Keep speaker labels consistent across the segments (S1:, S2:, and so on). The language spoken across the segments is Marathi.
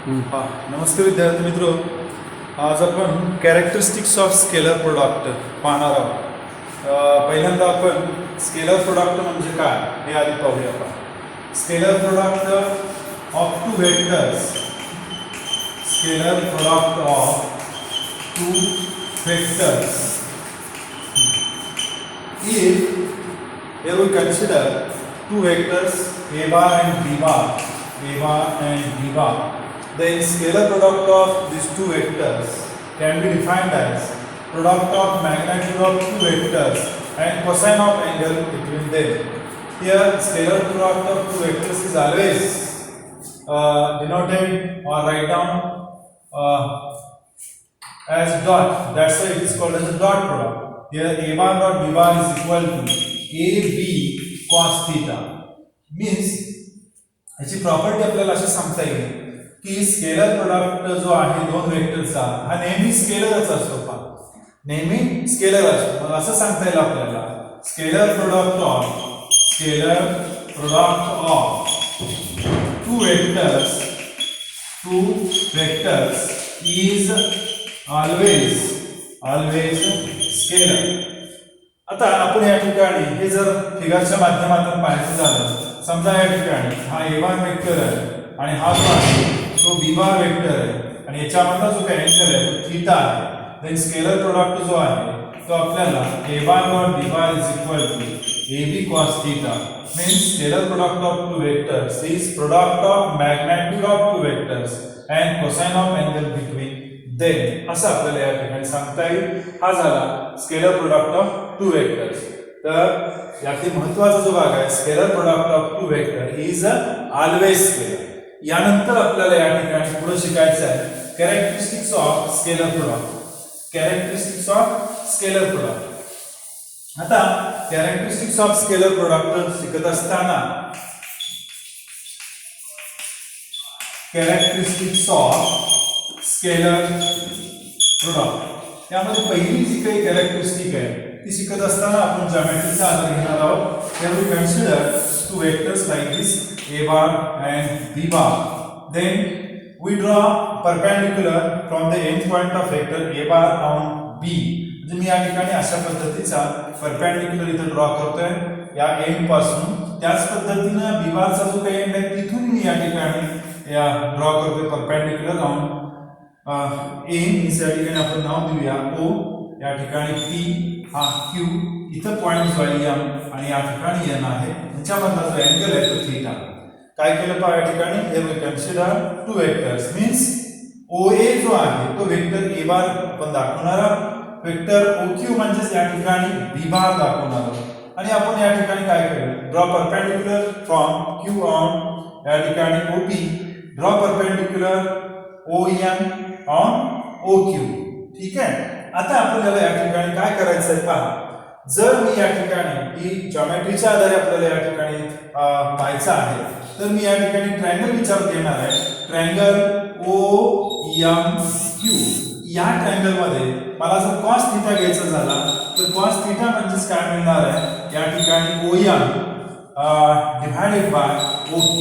S1: हा नमस्ते विद्यार्थी मित्रों, आज आपण कॅरेक्टरिस्टिक्स ऑफ स्केलर प्रोडक्ट पाहणार आहोत. पहिल्यांदा आपण स्केलर प्रोडक्ट म्हणजे काय हे आधी पाहूया. आपण scalar product of two vectors, scalar product of two vectors if here we consider two vectors a bar and b bar, then scalar product of these two vectors can be defined as product of magnitude of two vectors and cosine of angle between them. Here scalar product of two vectors is always denoted or write down as dot. That's why it is called as a dot product. Here a bar dot b bar is equal to ab cos theta. Means याची प्रॉपर्टी आपल्याला अशी सांगता येईल की स्केलर प्रोडक्ट जो आहे दोन वेक्टरचा हा नेहमी स्केलरच असतो. नेहमी स्केलर असतो. मग असं सांगता येईल आपल्याला scalar product of two vectors is always scalar. आता आपण या ठिकाणी हे जर फिगरच्या माध्यमातून पाहायचं झालं, समजा या ठिकाणी हा a बार वेक्टर आहे आणि हा जो आहे तो b बार वेक्टर आहे आणि याच्यामधला जो काही अँगल आहे तो थीटा आहे. देन स्केलर प्रोडक्ट जो आहे तो आपल्याला a bar dot b bar is equal to ab cos theta. Means scalar product of two vectors is product of magnitude of two vectors and cosine of angle between them, असं आपल्याला या ठिकाणी सांगता येईल. हा झाला scalar product of two vectors. तर यातील महत्त्वाचा जो भाग आहे scalar product of two vector is always scalar. यानंतर आपल्याला या ठिकाणी पुढे शिकायचं आहे कॅरेक्टरिस्टिक्स ऑफ स्केलर प्रोडक्ट. आता कॅरेक्टरिस्टिक्स ऑफ स्केलर प्रोडक्ट शिकत असताना कॅरेक्टरिस्टिक्स ऑफ स्केलर प्रोडक्ट त्यामध्ये पहिली जी काही कॅरेक्टरिस्टिक आहे ती शिकत असताना आपण ज्यामितीचा आधार घेणार आहोत. Here we consider two vectors like this a bar and b bar. Then we draw perpendicular from the end point of vector a bar on b. म्हणजे मी या ठिकाणी अशा पद्धतीचा परपेंडिक्युलर इथे ड्रॉ करतोय या एंड पासून. त्याच पद्धतीने b बारचा जो काही एंड आहे तिथून मी या ठिकाणी या ड्रॉ करतोय परपेंडिक्युलर ऑन एंड. या ठिकाणी आपण नाव देऊया o, या ठिकाणी p, हा q, इथं पॉइंट वाली m आणि या ठिकाणी n आहे. याच्यामधला जो अँगल आहे तो थीटा. काय केलं पहा या ठिकाणी here we consider two vectors means OA जो आहे तो वेक्टर a बार आपण दाखवणार आहोत. वेक्टर OQ म्हणजे या ठिकाणी b बार दाखवणार आहोत. आणि आपण या ठिकाणी काय करू draw perpendicular from q on या ठिकाणी OP, draw perpendicular ON on OQ. ठीक आहे. आता आपल्याला या ठिकाणी काय करायचं आहे पहा. जर मी या ठिकाणी ही ज्योमेट्रीच्या आधारे आपल्याला या ठिकाणी पाहायचं आहे तर मी या ठिकाणी ट्रायंगल विचारात घेणार आहे. Triangle OMQ. या ट्रायंगल मध्ये मला जर cos थीटा घ्यायचा झाला तर cos थीटा म्हणजे काय मिळणार आहे या ठिकाणी OM डिवाइडेड बाय OQ.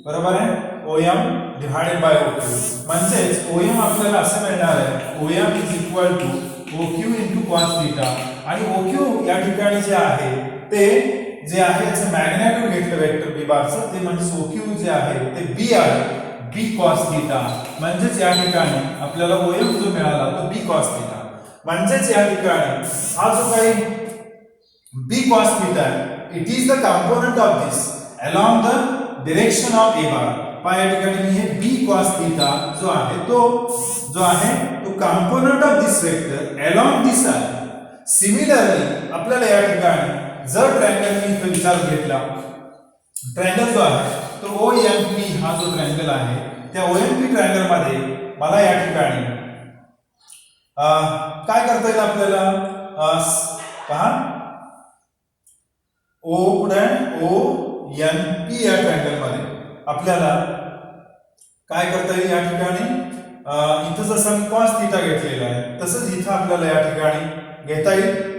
S1: बरोबर आहे. OM डिवाइडेड बाय OQ म्हणजेच OM आपल्याला असं मिळणार आहे OM is equal to OQ into cos theta. आणि OQ या ठिकाणी जे आहे ते जे आहे याचं मॅग्निट्यूड घेतलं वेक्टर b बारचं ते म्हणजे OQ जे आहे ते b आहे b cos थीटा. म्हणजेच या ठिकाणी आपल्याला OM जो मिळाला तो b cos थीटा. म्हणजेच या ठिकाणी हा जो काही b cos थीटा आहे it is the component of this along the direction of a बार. या ठिकाणी मी हे b cos थीटा जो आहे तो component of this vector along this आहे. सिमिलरली आपल्याला या ठिकाणी जर ट्रायंगल मी इथे विचारात घेतला, ट्रायंगल जो आहे तो OMP हा जो ट्रायंगल आहे त्या OMP ट्रायंगल मध्ये मला या ठिकाणी काय करता येईल आपल्याला पहा O कुठे आहे ONP या ट्रायंगल मध्ये आपल्याला काय करता येईल या ठिकाणी इथं जसं मी cos थीटा घेतलेला आहे तसंच इथं आपल्याला या ठिकाणी घेता येईल.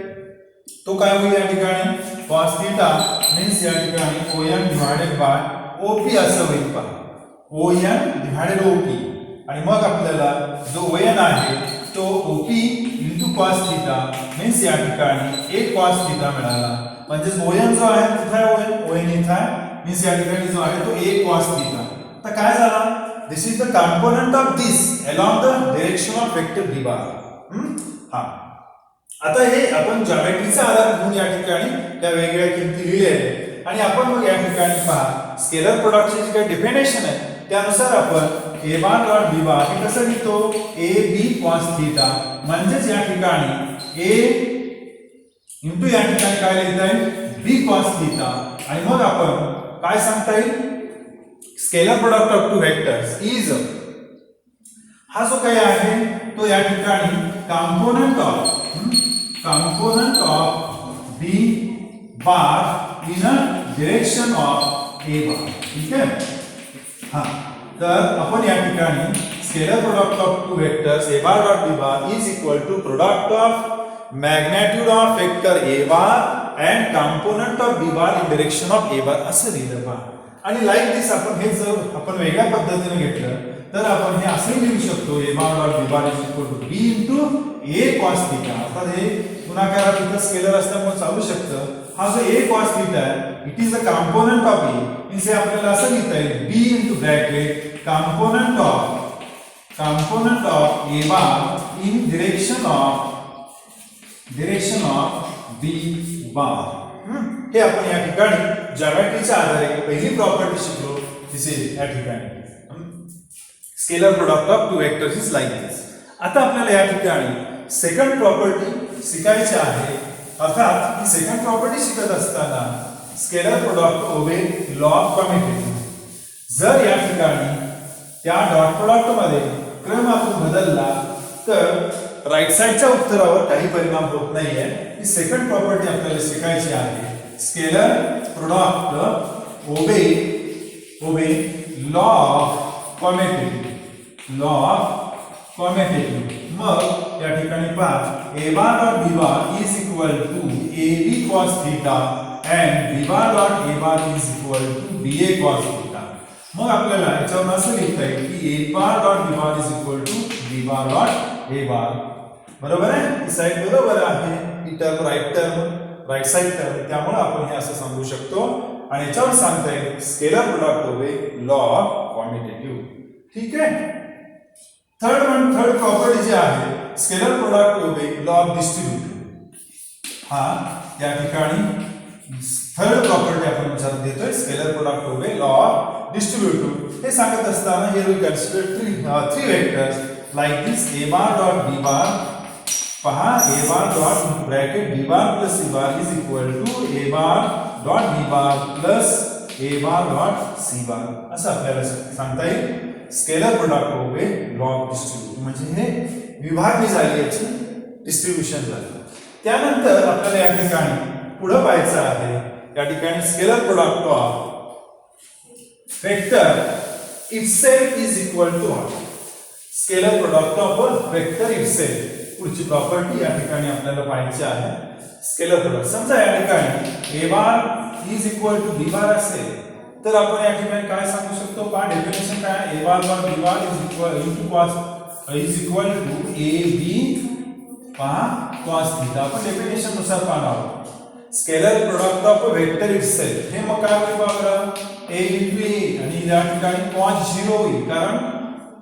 S1: तो काय होईल या ठिकाणी cos थीटा मीन्स या ठिकाणी OM डिवाइडेड बाय OP असं होईल पहा. OM divided OP आणि मग आपल्याला जो ON आहे तो OP into cos theta means या ठिकाणी एक कॉस थिटा मिळाला. म्हणजे ON जो आहे कुठे आहे ON इथं आहे मीन्स या ठिकाणी जो आहे तो एक कॉस थिटा. आता काय झाला this is the component of this along the direction of vector d bar. हा आता हे आपण ज्योमेट्रीचा आधार घेऊन या ठिकाणी त्या वेगवेगळ्या किमती लिहिल्या आहेत आणि आपण मग या ठिकाणी पहा स्केलर प्रोडक्टची जी काही डेफिनेशन आहे त्यानुसार आपण a बार डॉट b बार हे कसं लिहितो a b cos थीटा. म्हणजेच या ठिकाणी a इंटू या ठिकाणी काय लिहिता येईल b cos थीटा आणि मग आपण काय सांगता येईल scalar product of two vectors is हा जो काही आहे तो या ठिकाणी component of b bar in a direction of a bar. ठीक आहे. हा तर आपण या ठिकाणी scalar product of two vectors a bar dot b bar is equal to product of magnitude of vector a bar and component of b bar in direction of a bar असं लिहिलं पहा. आणि लाईक दिस आपण हे जर आपण वेगळ्या पद्धतीने घेतलं तर आपण हे असे लिहू शकतो a bar dot b bar is equal to b into a cos theta. आता हे गुणाकारात इथं स्केलर असल्यामुळे चालू शकतं. हा जो a cos थीटा आहे it is the component of a means हे आपल्याला असं लिहिता येईल b into bracket component of a bar in direction of b बार. हे आपण या ठिकाणी ज्योमेट्रीच्या आधारे पहिली प्रॉपर्टी शिकलो दिसे या ठिकाणी scalar product of two vectors is like this. आता आपल्याला या ठिकाणी सेकंड प्रॉपर्टी शिकायची आहे. अर्थात ही सेकंड प्रॉपर्टी शिकत असताना scalar product obey law of commutative. जर या ठिकाणी त्या डॉट प्रोडक्ट मध्ये क्रम आपण बदलला तर राईट साइडच्या उत्तरावर काही परिणाम होत नाहीये. ही सेकंड प्रॉपर्टी आपल्याला शिकायची आहे. Scalar product obey law of commutative. मग या ठिकाणी पहा a bar dot b bar is equal to ab cos theta and b bar dot a bar is equal to ba cos theta. मग आपल्याला याच्यावर असं लिहिता येईल की a bar dot b bar is equal to b bar dot a bar. बरोबर आहे. ही साइड बरोबर आहे. ही टर्म राईट साइड टर्म त्यामुळे आपण हे असं सांगू शकतो आणि याच्यावर सांगता येईल scalar product obey law of commutative. ठीक आहे. थर्ड प्रॉपर्टी जी आहे scalar product obey law of distributive. हा या ठिकाणी थर्ड प्रॉपर्टी आपण विचारात घेतोय scalar product obey law of distributive. हे सांगत असताना here we consider three vectors like this a bar dot b bar. पहा a bar dot bracket b bar plus c bar is equal to a bar dot b bar plus a bar dot c bar असं आपल्याला सांगता येईल. Scalar product obey law of distributive म्हणजे हे विभागणी झाली याची डिस्ट्रीब्युशन झालं. त्यानंतर आपल्याला या ठिकाणी पुढे पाहायचं आहे या ठिकाणी scalar product of vector itself is equal to scalar product of vector itself. पुढची प्रॉपर्टी या ठिकाणी आपल्याला पाहायची आहे स्केलर प्रोडक्ट. समजा या ठिकाणी a bar is equal to b bar असेल तर आपण या ठिकाणी काय सांगू शकतो पहा डेफिनेशन काय a bar dot b bar is equal into cos is equal to ab पहा cos थीटा. आपण डेफिनेशन नुसार पाहणार आहोत. स्केलर प्रोडक्ट ऑफ वेक्टर इटसेल्फ हे मग काय होईल बघा a इंटू a आणि या ठिकाणी cos 0 होईल कारण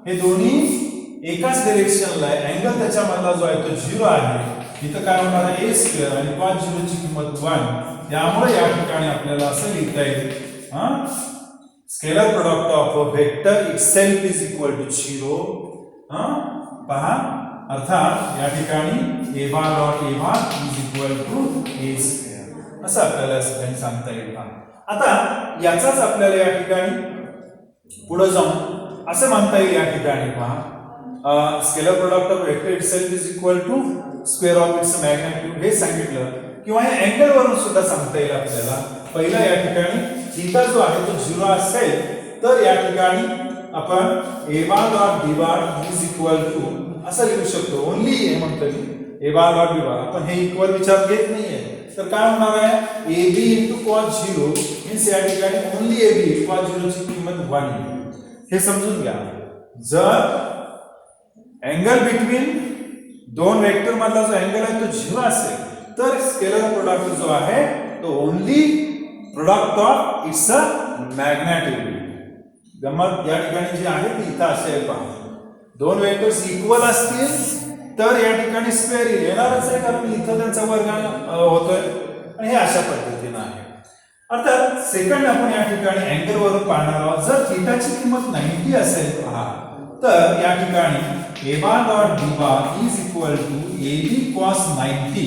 S1: हे दोन्ही एकाच डायरेक्शनला आहे. अँगल त्याच्यामधला जो आहे तो 0 आहे. इथं काय होणार आहे a स्क्वेअर आणि cos 0 ची किंमत 1. त्यामुळे या ठिकाणी आपल्याला असं लिहिता येईल scalar product of vector itself is equal to 0. पहा अर्थात या ठिकाणी a bar dot a bar is equal to a square असं आपल्याला सांगता येईल. आता याचाच आपल्याला या ठिकाणी पुढे जाऊन असं म्हणता येईल या ठिकाणी पहा scalar product of vector itself is equal to square of its magnitude हे सांगितलं किंवा हे अँगल वरून सुद्धा सांगता येईल आपल्याला. पहिला या ठिकाणी थीटा जो आहे तो 0 असेल तर या ठिकाणी आपण a bar dot b bar is equal to असं लिहू शकतो. ओन्ली हे म्हणतो मी a bar dot b bar. आपण हे इक्वल विचार घेत नाहीये तर काय होणार आहे ab into cos 0 मीन्स या ठिकाणी ओन्ली ab cos 0 ची किंमत 1 हे समजून घ्या. जर अँगल बिटवीन दोन वेक्टर मधला जो अँगल आहे तो 0 असेल तर स्केलर प्रोडक्ट जो आहे तो only product of it's a magnetic. गमत या ठिकाणी जे आहे ते इथं असेल पहा. दोन वेक्टर्स इक्वल असतील तर या ठिकाणी स्क्वेअर येणारच आहे कारण इथं त्यांचा वर्ग होतोय आणि हे अशा पद्धतीने आहे. अर्थात सेकंड आपण या ठिकाणी अँगल वरून पाहणार आहोत. जर थीटाची किंमत 90 असेल पहा तर या ठिकाणी a bar dot b bar is equal to ab cos 90.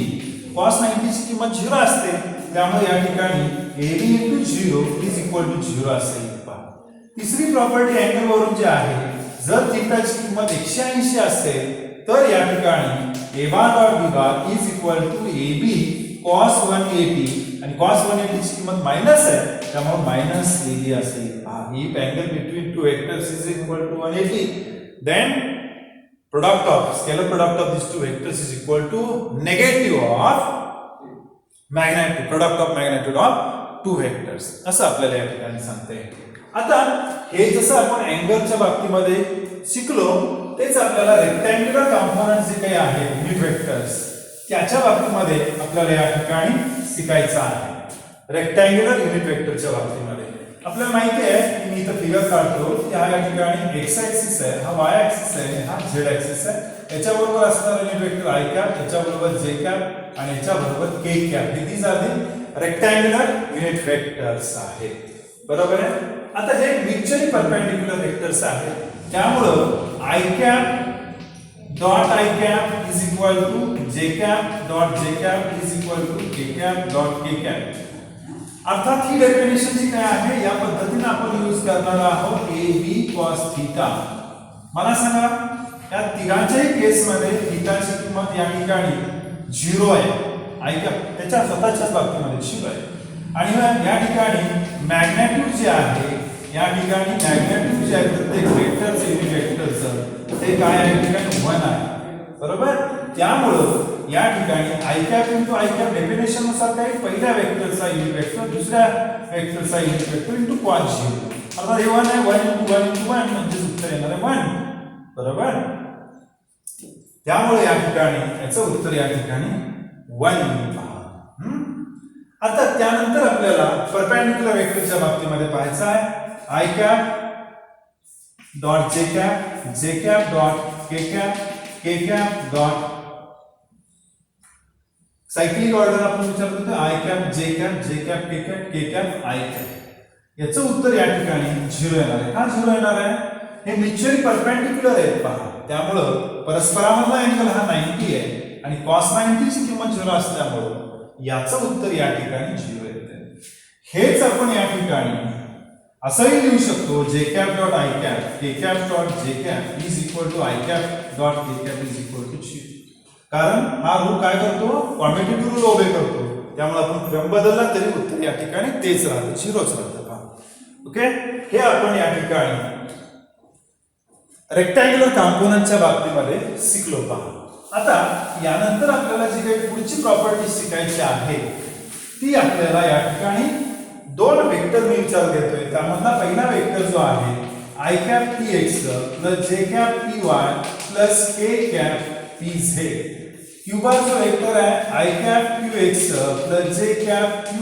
S1: cos 90 ची किंमत 0 असते त्यामुळे या ठिकाणी ab into 0 is equal to 0 असेल पहा. तिसरी प्रॉपर्टी अँगल वरून जी आहे जर थीटाची किंमत 180 असेल तर या ठिकाणी a bar dot b bar is equal to ab cos 180 आणि cos 180 ची किंमत मायनस आहे त्यामुळे मायनस ab असेल. ही angle between two vectors is equal to 180. Then product of scalar product of these two vectors is equal to negative of magnitude product of magnitude of two vectors असं आपल्याला या ठिकाणी सांगता येईल. आता हे जसं आपण अँगलच्या बाबतीमध्ये शिकलो तेच आपल्याला रेक्टँग्युलर कॉम्पोनंट जे काही आहे युनिट वेक्टर्स त्याच्या बाबतीमध्ये आपल्याला या ठिकाणी शिकायचं आहे. रेक्टँग्युलर युनिट वेक्टरच्या बाबतीमध्ये आपल्याला माहिती आहे की मी इथं फिगर काढतो की हा या ठिकाणी x ऍक्सिस आहे, हा y ऍक्सिस आहे, हा z ऍक्सिस आहे. याच्या बरोबर असणारा युनिट वेक्टर i कॅप, याच्या बरोबर j कॅप आणि याच्या बरोबर k कॅप. हे these are the rectangular unit vectors आहेत. बरोबर आहे. आता हे म्युच्युअली परपेंडिक्युलर वेक्टर्स आहेत त्यामुळं i cap dot i cap is equal to j cap dot j cap is equal to k cap dot k cap. अर्थात ही डेफिनेशन जी काय आहे या पद्धतीने आपण यूज करणार आहोत a b cos थीटा. मला सांगा या तिघांच्याही केसमध्ये थीटाची किंमत या ठिकाणी 0 आहे. ऐका त्याच्या स्वतःच्याच बाबतीमध्ये 0 आहे आणि या ठिकाणी मॅग्नेट्यूड जे आहे या ठिकाणी मॅग्नेट्यूड जे आहे प्रत्येक वेक्टरचे युनिट वेक्टरचं ते काय आहे या ठिकाणी 1 आहे. बरोबर. त्यामुळं या ठिकाणी i cap into i cap definition नुसार काय पहिल्या वेक्टरचा युनिट वेक्टर दुसऱ्या वेक्टरचा युनिट वेक्टर इनटू cos 0. आता हे 1 आहे 1 इनटू 1 इनटू 1 म्हणजे उत्तर येणार आहे 1. बरोबर. त्यामुळे या ठिकाणी याचं उत्तर या ठिकाणी 1 पहा. आता त्यानंतर आपल्याला परपेंडिक्युलर वेक्टरच्या बाबतीमध्ये पाहायचं आहे i cap dot j cap dot k cap dot cyclic order आपण विचारतो तर i cap j cap k cap i cap. याचं उत्तर या ठिकाणी 0 येणार आहे. का 0 येणार आहे? हे म्युच्युअली परपेंडिक्युलर आहेत पहा त्यामुळं परस्परामधला अँगल हा 90 आहे आणि cos 90 ची किंमत 0 असल्यामुळं याचं उत्तर या ठिकाणी 0 येते. हेच आपण या ठिकाणी असंही लिहू शकतो j cap dot i cap k cap dot j cap is equal to i cap dot k cap is equal to 0. कारण हा रूल काय करतो कॉम्युटेटिव्ह रूल ओबे करतो त्यामुळे आपण क्रम बदलला तरी उत्तर या ठिकाणी तेच राहतं 0च राहतं पहा. ओके. हे आपण या ठिकाणी रेक्टँग्युलर कॉम्पोनंटच्या बाबतीमध्ये शिकलो पहा. आता यानंतर आपल्याला जी काही पुढची प्रॉपर्टी शिकायची आहे ती आपल्याला या ठिकाणी दोन वेक्टर मी विचार घेतोय. त्यामधला पहिला वेक्टर जो आहे i cap px plus j cap py plus k cap pz. Q bar जो वेक्टर आहे i cap qx plus j cap qy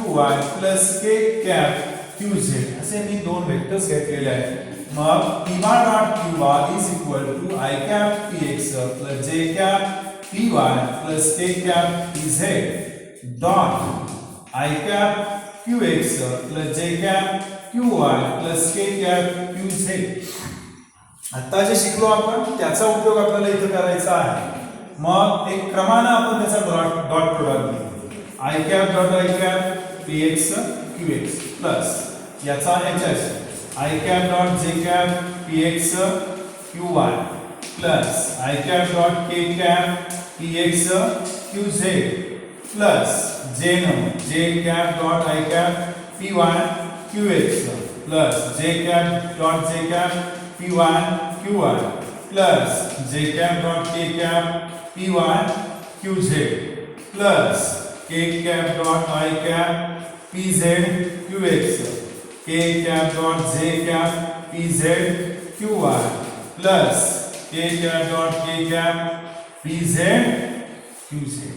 S1: plus k cap qz असे मी दोन वेक्टर्स घेतलेले आहेत. मग p bar dot qy is equal to i cap px plus j cap py plus k cap pz dot i cap qx plus j cap qy plus k cap qz. आता जे शिकलो आपण त्याचा उपयोग आपल्याला इथे करायचा आहे. मग एक क्रमाने आपण त्याचा डॉट प्रोडक्ट घेऊ. i cap dot i cap px qx plus याचा hs i cap dot j cap px qy plus i cap dot k cap px qz plus j cap dot i cap py qx plus j cap dot j cap py qy plus j cap dot k cap py qz plus k cap dot i cap pz qx k cap dot j cap pz qy plus K cap dot K cap P Z Q Z.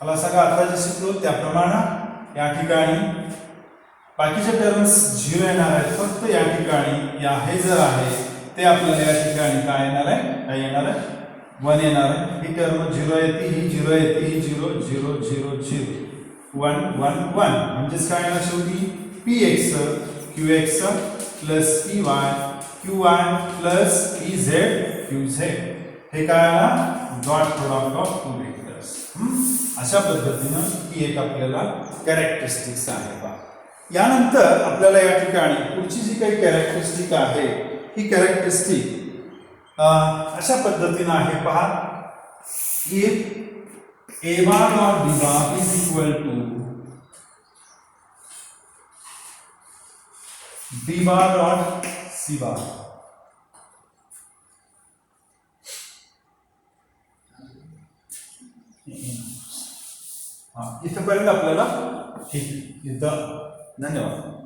S1: मला सगळं आता जे शिकलो त्याप्रमाणे या ठिकाणी बाकीचे टर्म्स 0 येणार आहेत. फक्त या ठिकाणी या हे जर आहे ते आपल्याला या ठिकाणी काय येणार आहे, काय येणार आहे, 1 येणार आहे. ही टर्म 0 येते, ही 0 येते, ही 0 0 0 0 1 1 1 म्हणजेच काय येणार शेवटी px qx plus py qy plus pz qz. हे काय आला dot product of two vectors. अशा पद्धतीनं ही एक आपल्याला कॅरेक्टरिस्टिक्स आहे पहा. यानंतर आपल्याला या ठिकाणी पुढची जी काही कॅरेक्टरिस्टिक आहे ही कॅरेक्टरिस्टिक अशा पद्धतीनं आहे पहा. If a bar dot b bar is equal to b bar dot c bar. इथपर्यंत आपल्याला ठीक. इथं धन्यवाद.